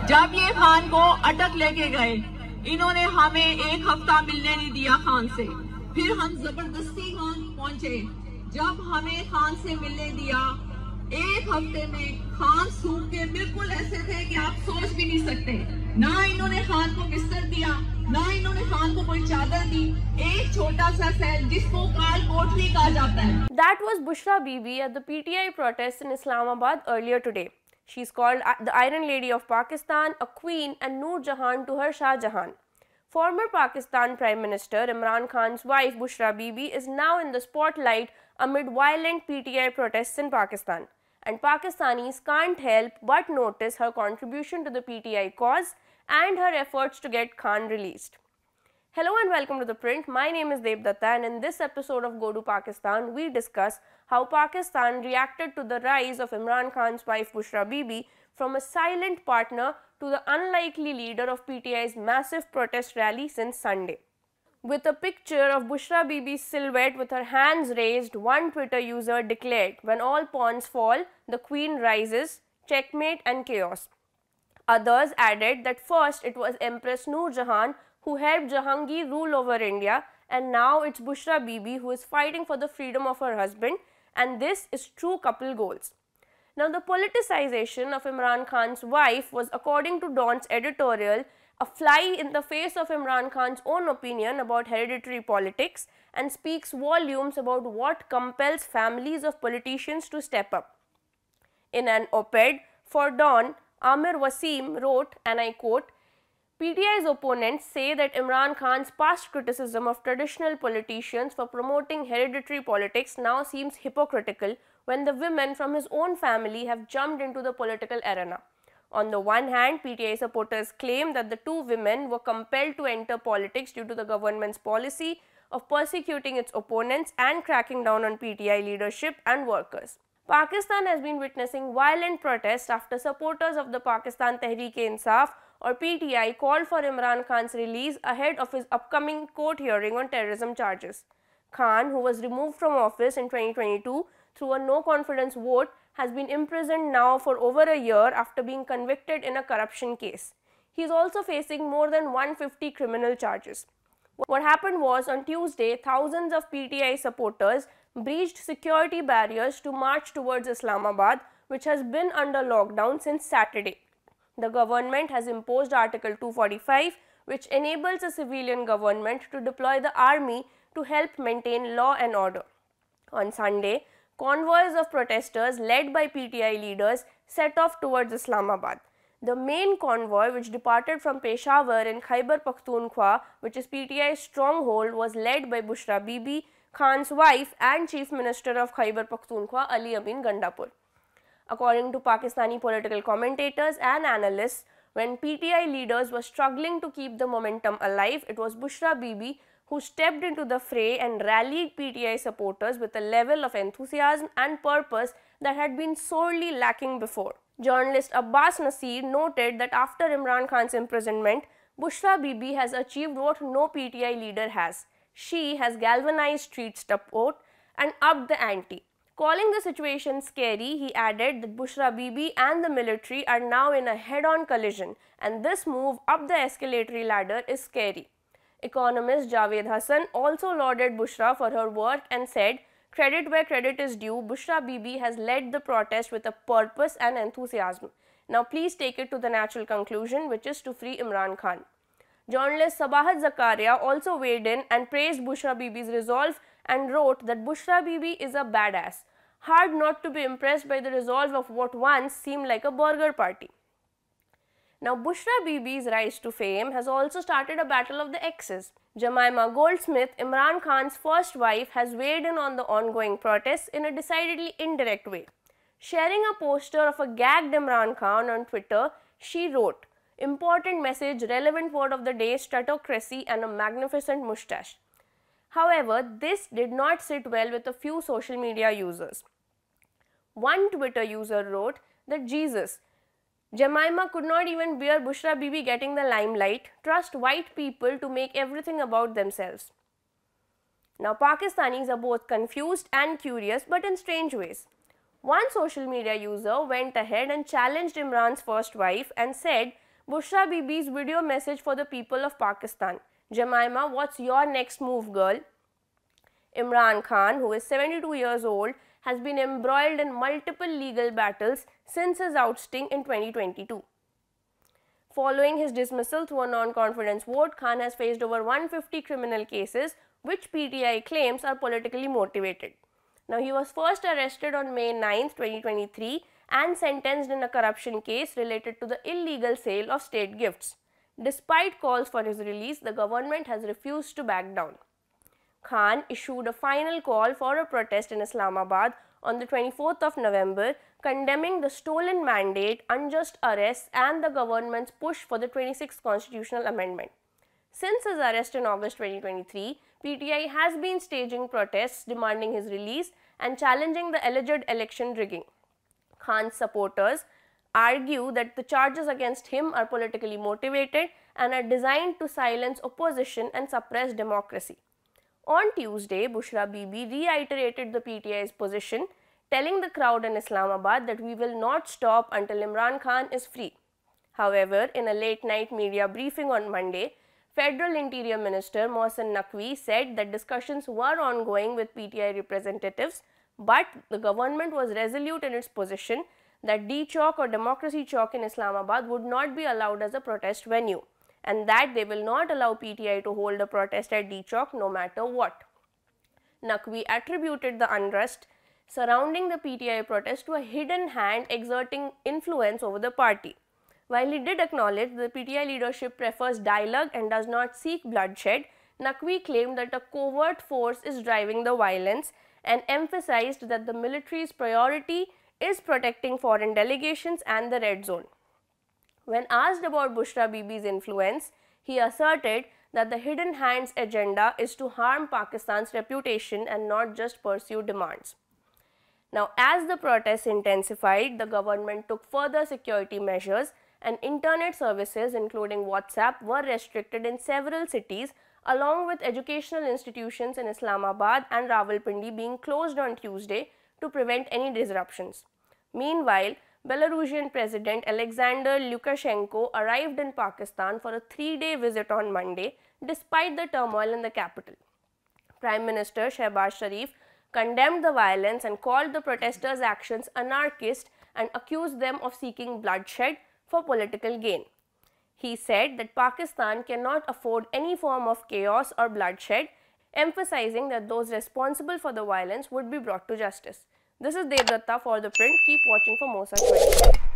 जब ये खान को अटक लेके गए, इन्होंने हमें एक हफ्ता मिलने नहीं दिया खान से। फिर हम जबरदस्ती खान पहुंचे। जब हमें खान से मिलने दिया, एक हफ्ते में खान सूख के बिल्कुल ऐसे थे कि आप सोच भी नहीं सकते। ना इन्होंने खान को बिस्तर दिया, ना इन्होंने खान को कोई चादर दी। एक छोटा सा सेल जिसको काल कोठरी कहा जाता है। That was Bushra Bibi at the PTI protest in Islamabad earlier today. She's called the Iron Lady of Pakistan, a queen, and Noor Jahan to her Shah Jahan. Former Pakistan Prime Minister Imran Khan's wife Bushra Bibi is now in the spotlight amid violent PTI protests in Pakistan. And Pakistanis can't help but notice her contribution to the PTI cause and her efforts to get Khan released. Hello and welcome to The Print. My name is Debdutta, and in this episode of Go to Pakistan, we discuss how Pakistan reacted to the rise of Imran Khan's wife Bushra Bibi from a silent partner to the unlikely leader of PTI's massive protest rally since Sunday. With a picture of Bushra Bibi's silhouette with her hands raised, one Twitter user declared, "When all pawns fall, the queen rises, checkmate and chaos." Others added that first it was Empress Noor Jahan who helped Jahangir rule over India, and now it's Bushra Bibi who is fighting for the freedom of her husband, and this is true couple goals. Now, the politicization of Imran Khan's wife was, according to Dawn's editorial, a fly in the face of Imran Khan's own opinion about hereditary politics and speaks volumes about what compels families of politicians to step up. In an op-ed for Dawn, Amir Wasim wrote, and I quote, "PTI's opponents say that Imran Khan's past criticism of traditional politicians for promoting hereditary politics now seems hypocritical when the women from his own family have jumped into the political arena. On the one hand, PTI supporters claim that the two women were compelled to enter politics due to the government's policy of persecuting its opponents and cracking down on PTI leadership and workers. Pakistan has been witnessing violent protests after supporters of the Pakistan Tehreek-e-Insaf or PTI called for Imran Khan's release ahead of his upcoming court hearing on terrorism charges. Khan, who was removed from office in 2022 through a no-confidence vote, has been imprisoned now for over a year after being convicted in a corruption case. He is also facing more than 150 criminal charges. What happened was, on Tuesday, thousands of PTI supporters breached security barriers to march towards Islamabad, which has been under lockdown since Saturday. The government has imposed Article 245, which enables a civilian government to deploy the army to help maintain law and order. On Sunday, convoys of protesters led by PTI leaders set off towards Islamabad. The main convoy, which departed from Peshawar in Khyber Pakhtunkhwa, which is PTI's stronghold, was led by Bushra Bibi, Khan's wife, and Chief Minister of Khyber Pakhtunkhwa Ali Amin Gandapur. According to Pakistani political commentators and analysts, when PTI leaders were struggling to keep the momentum alive, it was Bushra Bibi who stepped into the fray and rallied PTI supporters with a level of enthusiasm and purpose that had been sorely lacking before. Journalist Abbas Nasir noted that after Imran Khan's imprisonment, Bushra Bibi has achieved what no PTI leader has. She has galvanized street support and upped the ante. Calling the situation scary, he added that Bushra Bibi and the military are now in a head-on collision, and this move up the escalatory ladder is scary. Economist Javed Hassan also lauded Bushra for her work and said, "Credit where credit is due, Bushra Bibi has led the protest with a purpose and enthusiasm. Now please take it to the natural conclusion, which is to free Imran Khan." Journalist Sabahat Zakaria also weighed in and praised Bushra Bibi's resolve and wrote that Bushra Bibi is a badass. Hard not to be impressed by the resolve of what once seemed like a burger party. Now, Bushra Bibi's rise to fame has also started a battle of the exes. Jemima Goldsmith, Imran Khan's first wife, has weighed in on the ongoing protests in a decidedly indirect way. Sharing a poster of a gagged Imran Khan on Twitter, she wrote, "Important message, relevant word of the day, stratocracy and a magnificent moustache." However, this did not sit well with a few social media users. One Twitter user wrote that, "Jesus, Jemima could not even bear Bushra Bibi getting the limelight, trust white people to make everything about themselves." Now, Pakistanis are both confused and curious, but in strange ways. One social media user went ahead and challenged Imran's first wife and said, Bushra Bibi's video message for the people of Pakistan. Jemima, what's your next move, girl? Imran Khan, who is 72 years old, has been embroiled in multiple legal battles since his ousting in 2022. Following his dismissal through a non-confidence vote, Khan has faced over 150 criminal cases which PTI claims are politically motivated. Now, he was first arrested on May 9, 2023 and sentenced in a corruption case related to the illegal sale of state gifts. Despite calls for his release, the government has refused to back down. Khan issued a final call for a protest in Islamabad on the 24th of November, condemning the stolen mandate, unjust arrests and the government's push for the 26th constitutional amendment. Since his arrest in August 2023, PTI has been staging protests demanding his release and challenging the alleged election rigging. Khan's supporters argue that the charges against him are politically motivated and are designed to silence opposition and suppress democracy. On Tuesday, Bushra Bibi reiterated the PTI's position, telling the crowd in Islamabad that we will not stop until Imran Khan is free. However, in a late-night media briefing on Monday, Federal Interior Minister Wasim said that discussions were ongoing with PTI representatives, but the government was resolute in its position that D Chowk or Democracy Chowk in Islamabad would not be allowed as a protest venue, and that they will not allow PTI to hold a protest at D Chowk no matter what. Naqvi attributed the unrest surrounding the PTI protest to a hidden hand exerting influence over the party. While he did acknowledge the PTI leadership prefers dialogue and does not seek bloodshed, Naqvi claimed that a covert force is driving the violence and emphasized that the military's priority is protecting foreign delegations and the red zone. When asked about Bushra Bibi's influence, he asserted that the hidden hand's agenda is to harm Pakistan's reputation and not just pursue demands. Now, as the protests intensified, the government took further security measures and internet services including WhatsApp were restricted in several cities, along with educational institutions in Islamabad and Rawalpindi being closed on Tuesday to prevent any disruptions. Meanwhile, Belarusian President Alexander Lukashenko arrived in Pakistan for a 3-day visit on Monday despite the turmoil in the capital. Prime Minister Shehbaz Sharif condemned the violence and called the protesters' actions anarchist and accused them of seeking bloodshed for political gain. He said that Pakistan cannot afford any form of chaos or bloodshed, emphasizing that those responsible for the violence would be brought to justice. This is Debdutta for ThePrint. Keep watching for more such videos.